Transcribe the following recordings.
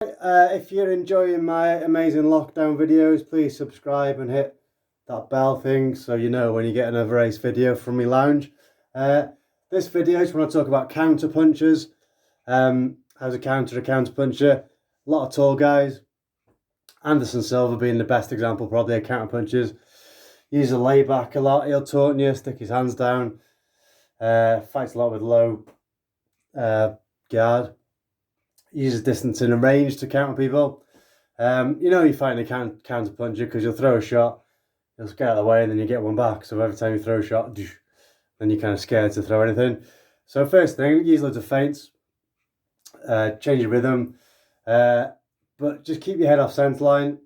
If you're enjoying my amazing lockdown videos, please subscribe and hit that bell thing so you know when you get another race video from me lounge. This video, I just want to talk about counter punchers. How's a counter puncher? A lot of tall guys. Anderson Silva being the best example, probably, of counter punchers. Use a layback a lot. He'll taunt you, stick his hands down. Fights a lot with low guard. Uses distance and range to counter people. You're fighting a counter puncher because you'll throw a shot, you'll get out of the way, and then you get one back. So every time you throw a shot, then you're kind of scared to throw anything. So first thing, use loads of feints, change your rhythm, but just keep your head off centre line.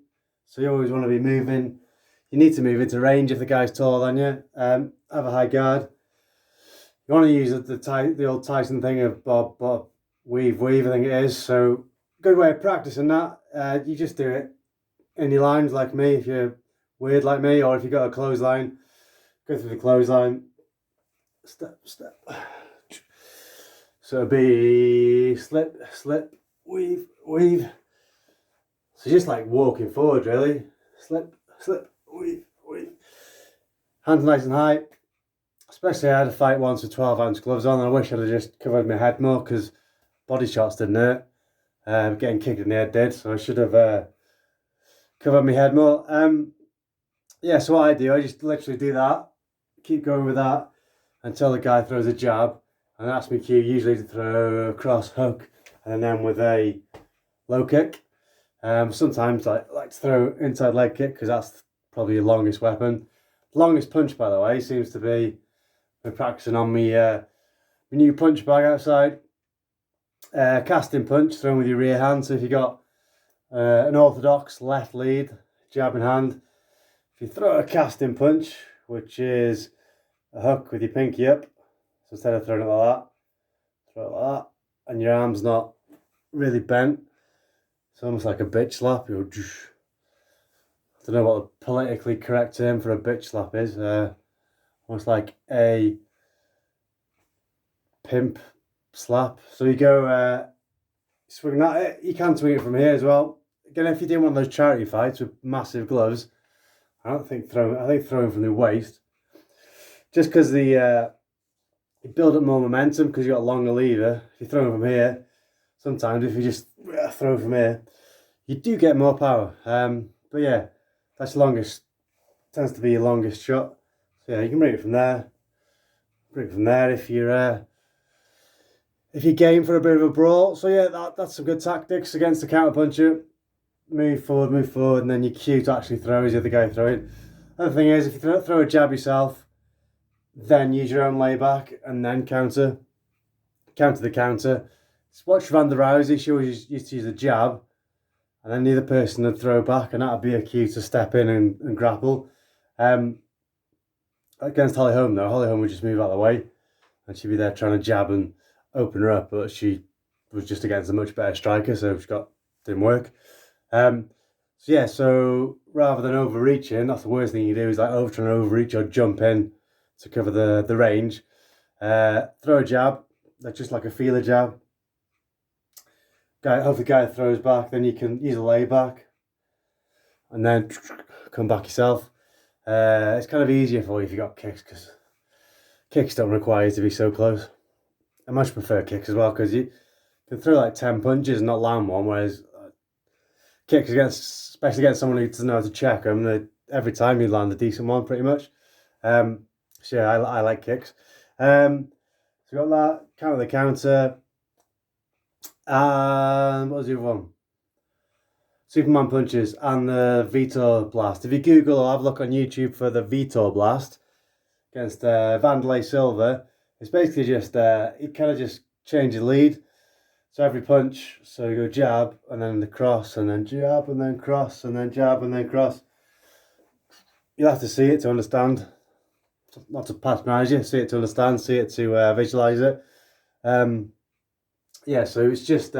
So you always want to be moving. You need to move into range if the guy's taller than you. Have a high guard. You want to use the old Tyson thing of bob, weave, I think it is. So good way of practicing that. You just do it in your lines like me, if you're weird like me, or if you've got a clothesline, go through the clothesline, step. So it'll be slip, weave. So just like walking forward, really. Slip, weave. Hands nice and high. Especially I had a fight once with 12-ounce gloves on, and I wish I'd have just covered my head more because body shots didn't hurt. Getting kicked in the head did, so I should have covered my head more. So what I do, I just literally do that, keep going with that until the guy throws a jab, and that's my cue usually to throw a cross hook and then with a low kick. Sometimes I like to throw inside leg kick because that's probably your longest weapon. Longest punch, by the way, seems to be, we're practicing on my new punch bag outside. Casting punch thrown with your rear hand. So if you got an orthodox left lead, jab in hand, if you throw a casting punch, which is a hook with your pinky up, so instead of throwing it like that, throw it like that, and your arm's not really bent, it's almost like a bitch slap. I don't know what the politically correct term for a bitch slap is. Almost like a pimp slap. So you go swing that. You can swing it from here as well. Again, if you're doing one of those charity fights with massive gloves, I think throwing from the waist, just because you build up more momentum because you got a longer lever. If you're throwing from here, sometimes if you just throw from here, you do get more power. But yeah, that's tends to be your longest shot. So yeah, you can bring it from there. Bring it from there if you're game for a bit of a brawl. So yeah, that's some good tactics against the counter puncher. Move forward, and then your cue to actually throw is the other guy throwing. Other thing is, if you throw a jab yourself, then use your own layback and then counter the counter. Watch Ronda Rousey, she always used to use a jab, and then the other person would throw back, and that'd be a cue to step in and grapple. Against Holly Holm though, Holly Holm would just move out of the way, and she'd be there trying to jab and open her up, but she was just against a much better striker, so didn't work. So rather than overreaching, that's the worst thing you do, is like trying to overreach or jump in to cover the range. Throw a jab, that's just like a feeler jab. Hope the guy throws back, then you can use a layback and then come back yourself. It's kind of easier for you if you got kicks, because kicks don't require you to be so close. I much prefer kicks as well, because you can throw like 10 punches and not land one, whereas kicks, especially against someone who doesn't know how to check them, every time you land a decent one pretty much. I like kicks. So we got that, counter the counter. What was the other one? Superman punches and the Vitor Blast. If you Google or have a look on YouTube for the Vitor Blast against Wanderlei Silva, it's basically just you kind of just change the lead. So every punch, so you go jab and then the cross, and then jab and then cross, and then jab and then cross. You'll have to see it to understand. Not to patronise you, see it to understand, see it to visualise it. So it's just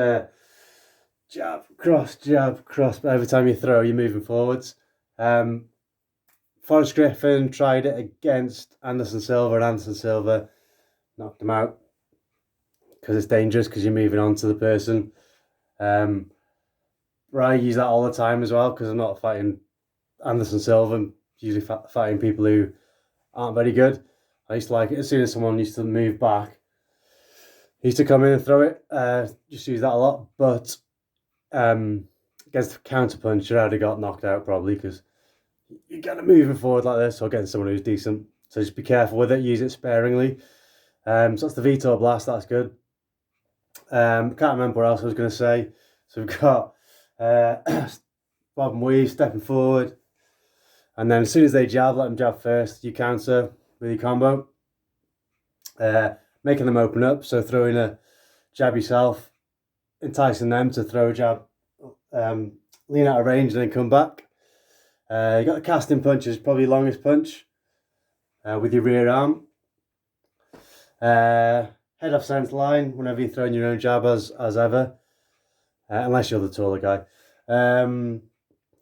jab, cross, but every time you throw, you're moving forwards. Forrest Griffin tried it against Anderson Silva, and Anderson Silva knocked him out because it's dangerous, because you're moving on to the person. I use that all the time as well because I'm not fighting Anderson Silva. I'm usually fighting people who aren't very good. I used to like it as soon as someone used to move back. He used to come in and throw it. Just use that a lot. But against the counter puncher, I'd have got knocked out probably because you're kind of moving forward like this or getting someone who's decent. So just be careful with it. Use it sparingly. So that's the Vitor Blast. That's good. Can't remember what else I was going to say. So we've got bob and weave, stepping forward. And then as soon as they jab, let them jab first. You counter with your combo. Making them open up. So throwing a jab yourself. Enticing them to throw a jab. Lean out of range and then come back. You got the casting punch, is probably longest punch with your rear arm. Head off centre line whenever you're throwing your own jab as ever, unless you're the taller guy.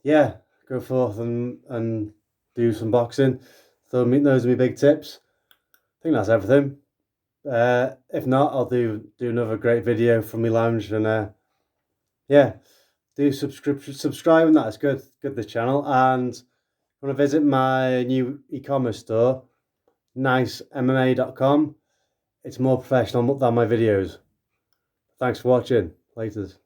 Yeah, go forth and do some boxing. So those are my big tips. I think that's everything. If not, I'll do another great video from my lounge, and yeah, do subscribe and that is good this channel. And want to visit my new e-commerce store, nicemma.com. It's more professional than my videos. Thanks for watching. Laters.